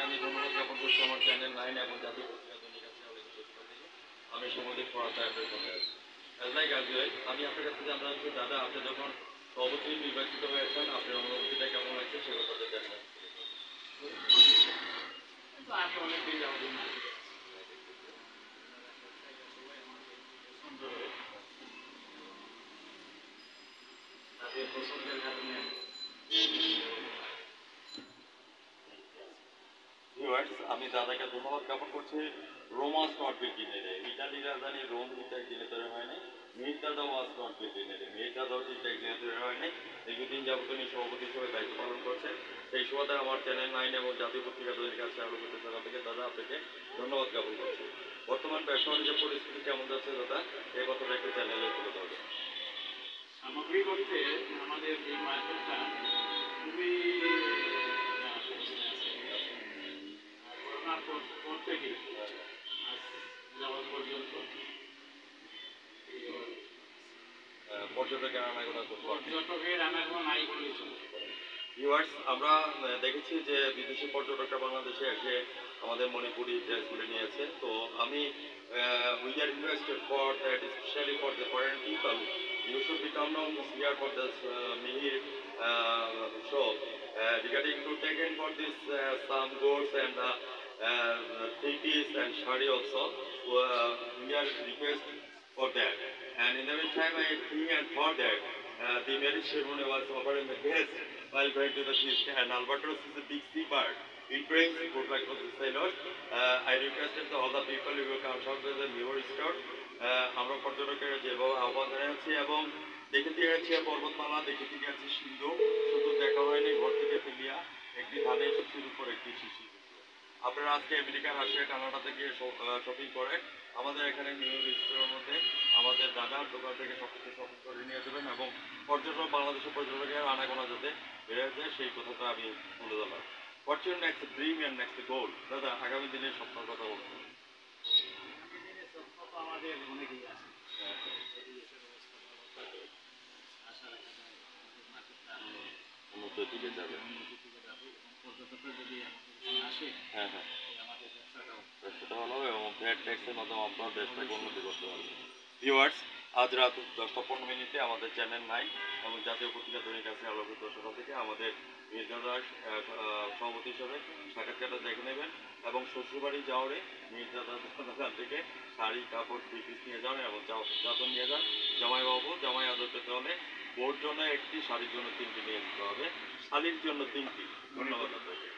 আপনাকে আমি ধন্যবাদ জ্ঞাপন করছি আমার চ্যানেল 9 এবং জাতীয় পত্রিকা দৈনিক আছে আমি সমুদ্র পড়াতে লাইক আমি আপনার কাছে জানতে চাচ্ছি দাদা আপনি যখন সভাপতি নির্বাচিত হয়েছেন আপনার অনুভূতিটা কেমন লাগছে সে কথাটা জানবেন। আমি অনেকদিন যাবো তাদের পছন্দের কারণে আমি দাদাকে ধন্যবাদ জ্ঞাপন করছি রোমা স্কট বিল্ডিংয়ে ইটালির রাজধানী রোম কিন্তু একদিনে তৈরি হয়নি মিহিরদাদা ওয়াজ স্কট বিল্ডিংয়ে মিহিরদাদাও কিন্তু একদিনে তৈরি হয়নি দীর্ঘদিন যাবত তিনি সভাপতি হিসেবে দায়িত্ব পালন করছেন সেই সুবাদে আমার চ্যানেল 9 এবং জাতীয় পত্রিকা দৈনিক আছে আলোকিত জায়গা থেকে দাদা আপনাকে ধন্যবাদ জ্ঞাপন করছি। বর্তমান ব্যবসা বাণিজ্য পরিস্থিতি কেমন যাচ্ছে দাদা এই কথাটা একটু চ্যানেলে তুলে ধরবে। সামগ্রিক অর্থে আমাদের এই মার্কেটটা খুবই করোনার পর থেকে আজ যাওয়ার পর্যন্ত পর্যটকের আনাগোনা করতে পর্যটকের আনাগোনা নাই বলেই চলে। ভিউয়ার্স আমরা দেখেছি যে বিদেশি পর্যটকরা বাংলাদেশে এসে আমাদের মণিপুরি ড্রেসগুলো নিয়েছে তো আমি we are invested for that specially for the foreign people you should become known here for this Mihir show regarding to taken for this some goods and three-piece and shari also we are request for that and in the meantime I think and thought that the marriage ceremony was offered in the guest while going to the fish and albatross is a big sea bird. It brings food like for the sailors. I requested to all the people who will come shop with the newer store. আমরা পর্যটকের যেভাবে আহ্বান জানাচ্ছি এবং দেখতে গেছি পর্বতমালা দেখতে গেছি সিন্ধু শুধু দেখা হয়নি ঘর থেকে ফেলিয়া একটি ধানের শিশুর উপর একটি শিশু। আপনারা আজকে আমেরিকা রাশিয়া কানাডা থেকে শপিং করেন আমাদের এখানে নিউ রেস্টুরেন্টের মধ্যে আমাদের দাদার দোকান থেকে সব কিছু শপিং করে নিয়ে যাবেন এবং পর্যটক বাংলাদেশের পর্যটকের আনাগোনা যাতে বেড়ে যায় সেই কথাটা আমি তুলে ধরলাম। What's your next dream and next গোল দাদা আগামী দিনের স্বপ্নের কথা বলুন। আমাদের অনেকেই আছে উন্নত দিকে যাবে পর্যটকরা যদি আসে হ্যাঁ হ্যাঁ আমাদের ব্যবসাটা ভালো হবে এবং ভ্যাট ট্যাক্সের মাধ্যমে আপনার দেশটাকে উন্নতি করতে পারবে। ভিউয়ার্স আজ রাত 10:15 আমাদের চ্যানেল 9 এবং জাতীয় পত্রিকা দৈনিক আছে আলোকিত সভা থেকে আমাদের মির্জাদার সভাপতি হিসাবে সাক্ষাৎকারটা দেখে নেবেন এবং শ্বশুরবাড়ি যাওয়ারে মির্জাদার দোকান থেকে শাড়ি কাপড় থ্রি পিস নিয়ে যান এবং চাদর নিয়ে যান জামাইবাবু জামাই আদর পেতে হলে বোর জন্য একটি শাড়ির জন্য 3টি নিয়ে যেতে হবে শাড়ির জন্য 3টি। ধন্যবাদ আপনাকে।